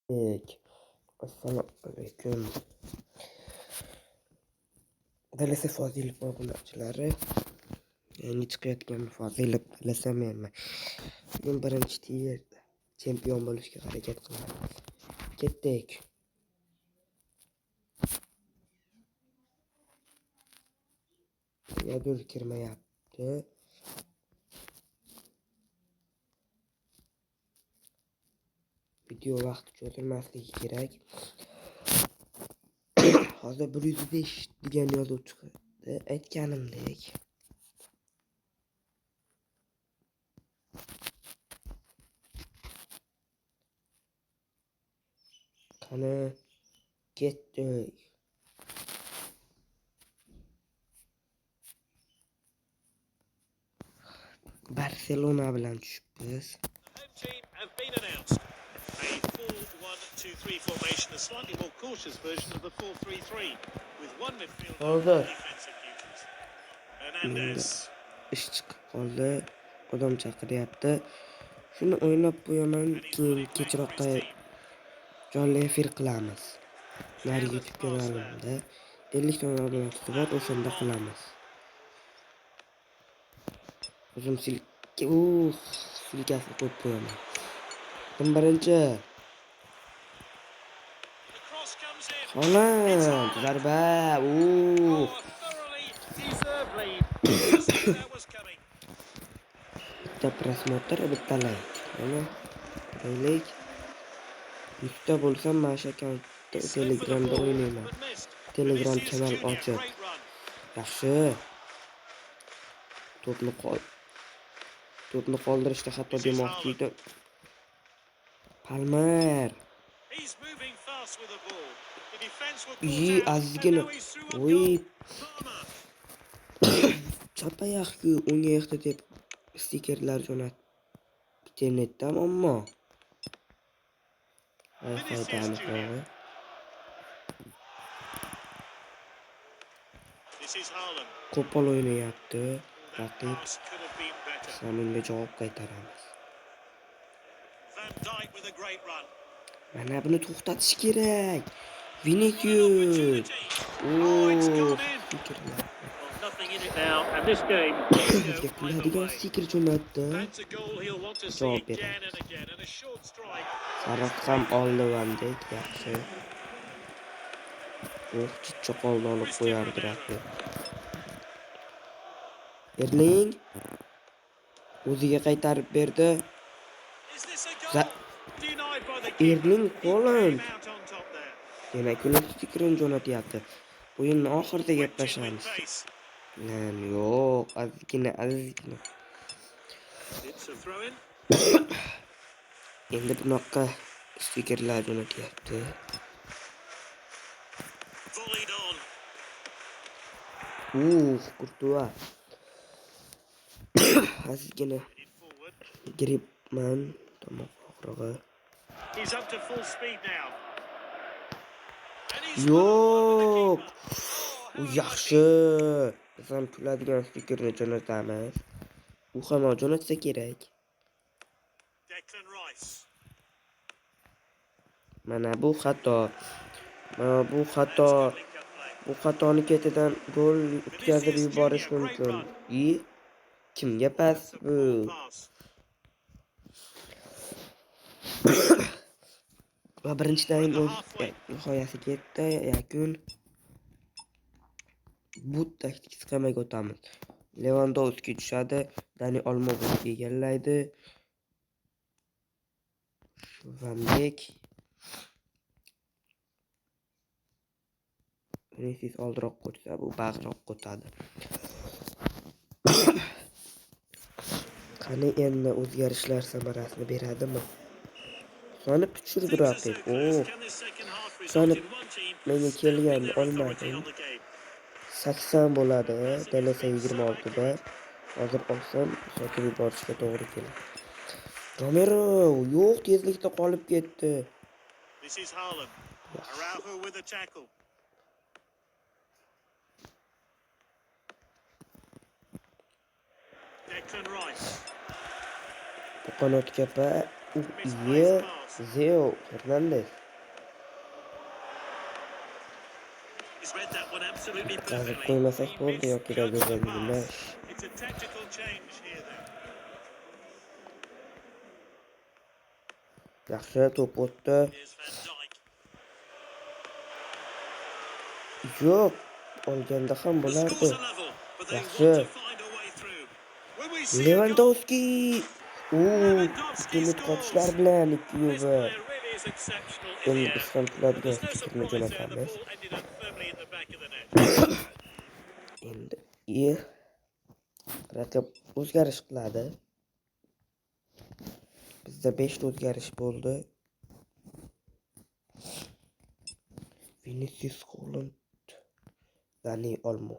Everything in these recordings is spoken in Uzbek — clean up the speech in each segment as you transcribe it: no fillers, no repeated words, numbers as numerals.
Assalomu alaykum. Dalasa Fozilov obunachilari. Yangi chiqayotgan Fozilov dalasam men. Bugun birinchi tiyerda chempion bo'lishga harakat qilamiz. Ketdik. Yadur kirmayapti. Video vaqti cho'zilmasligi kerak. Hozir 105 degan yozuv chiqdi. Aytganimdek. Qani ketdik. Barselona bilan tushibmiz. Formation, a slightly more cautious version of the 4-3-3 with one midfielder Hozir defensive duties. Hernandez. ish chiqib qoldi. Odam chaqiryapti. Shuni o'ynab qo'yaman, keyin kechroqqa jonli efir qilamiz. Nari YouTube kanalimda 50 ta obunachi bor, o'shanda qilamiz. O'zim silkasi qo'yib qo'yaman. Birinchi Haaland zarba. Bitta prosmotr, bitta like. Mana like. Bitta bo'lsam mana shu akkauntda Telegramda o'ynayman. Telegram kanal ochib. Yaxshi. To'pni qoldirishda hatto demoqchi edim. Palmer. Azizgina. Voy. Chapayaqku unga yaxta deb stikerlar jo'nat. Internetdan ammo. Wi-Fi'dan qo'y. Qo'pol o'ynayapti. Raqib. Saminga javob qaytaramiz. Mana buni to'xtatish kerak. Vinicius. Kuladigan stiker jo'natdi. Javob beramiz. Sariq ham oldi Vandek, yaxshi. Chichoqolni olib qo'yardi raqib. Erling o'ziga qaytarib berdi. Erling Haaland. Demak, ular stikerni jo'natyapti. O'yinning oxirida gaplashamiz. Yo'q, azizgina. Endi bunaqa stikerlar jo'natyapti. Kurtuva. Azizgina. Gripman tomoq og'rig'i. Yo'q. Yaxshi. Biz ham kuladigan stikerni jo'natamiz. U ham jo'natsa kerak. Mana bu xato. Bu xatoni ketidan gol o'tkazib yuborish mumkin. Kimga pas bu? Va birinchi taym nihoyasiga yetdi. Yakun. Bu taktik sxemaga o'tamiz. Lewandowski tushadi, Dani Olmo bo'lib egallaydi. Vandek. Vinicius oldiroq qo'ysa, bu bag'roq qo'tadi. Qani endi o'zgarishlar samarasini beradimi? Sonib tushirdi raqib. Sonib menga kelgan olmadi. 80 bo'ladi, Dalasa 26da. Hozir olsam, sotib yuborishga to'g'ri keladi. Romero yo'q, tezlikda qolib ketdi. This is Haaland. Araujo with a tackle. Declan Rice. Bu qanotga Zeo Hernandez. He's read that one absolutely Yutqazib perfectly. qo'ymasak He bo'ldi yoki misjudged the David pass. Villa. It's a tactical change here then. Yaxshi to'p o'tdi. Here's Van Dijk. Yo'q, olganda ham The bo'lardi. scores are level, but they Yaxshi. want to find a way through. Will we see a goal? Lewandowski. Lewandowski Ikki scores. qochishlar bilan 2 This yuvi. player really is exceptional in the Endi air. biz ham But kuladigan there's no fikrni surprise there. The jo'natamiz. ball ended up firmly in the back of the net. Endi raqib o'zgarish qiladi. Bizda 5 ta o'zgarish bo'ldi. Vinicius Holland, Dani Olmo.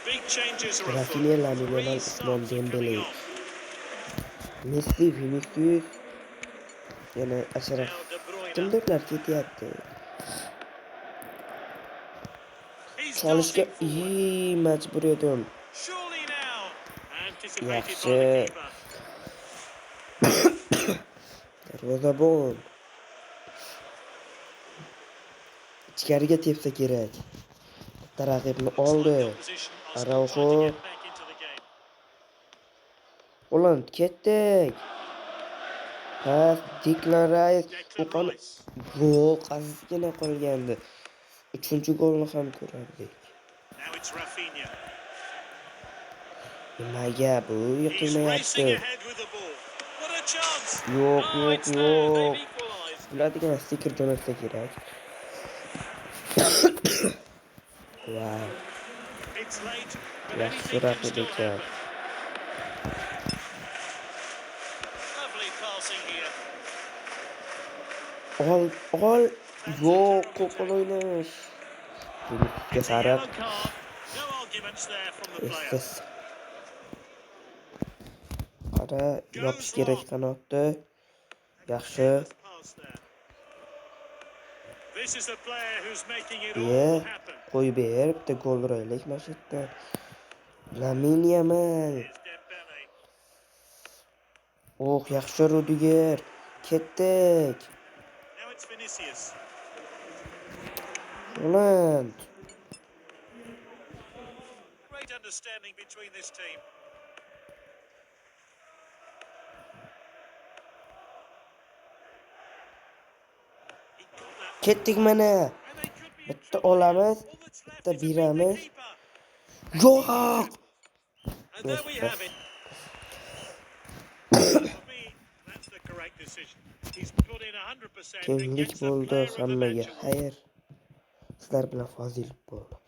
Big changes are afoot. Rafinha, Lamine Yamal, Three Ousmane subs are coming Dembele. off. Messi, Vinicius, yana Ashraf. Now De Bruyne. Kimdirlar ketyapti. He's Chalishga darting forward. majbur edim. Surely now. Anticipated by Yaxshi. the keeper. Darvozabon. Ichkariga tepsa kerak. Bitta raqibni Looks like oldi. the opposition are still Araujo. trying to get back into the game. Holland ketdik. Pas Declan Rice. Declan Rice. Yo'q, azizgina qolgandi. 3-golni ham ko'rardik. Now it's Rafinha. Nimaga bu He's yiqilmayapti? racing ahead with the ball. What a chance! Yo'q, Oh, yo'q, it's there. yo'q. They've equalised. Biladigan stiker jo'natsa kerak. Wow. It's late, but Yaxshi anything can raqib still ekan. happen. Lovely passing here. Ol. Yo'q, qo'pol o'ynash. Viniciusga It's a qarab. yellow card. No arguments there from the player. Estes. Qara, yopish kerak qanotni. Yaxshi. Careless pass there. This is a player who's making it all happen. Qo'yib ber, bitta gol uraylik mana shu yerda. Lamine Yamal. Here's Dembele. Yaxshi Rudiger. Ketdik. Now it's Vinicius. Holland. Great understanding between this team. He got that. Ketdik mana. And they could be in Bitta trouble. olamiz, All that's left bitta is to beat the beramiz. keeper. Yo'q. And there we have it. For me, that's the correct decision. He's put in 100% and Kenglik gets the bo'ldi player of the hammaga. match award. Xayr. Sizlar bilan Fozilov bo'ldi.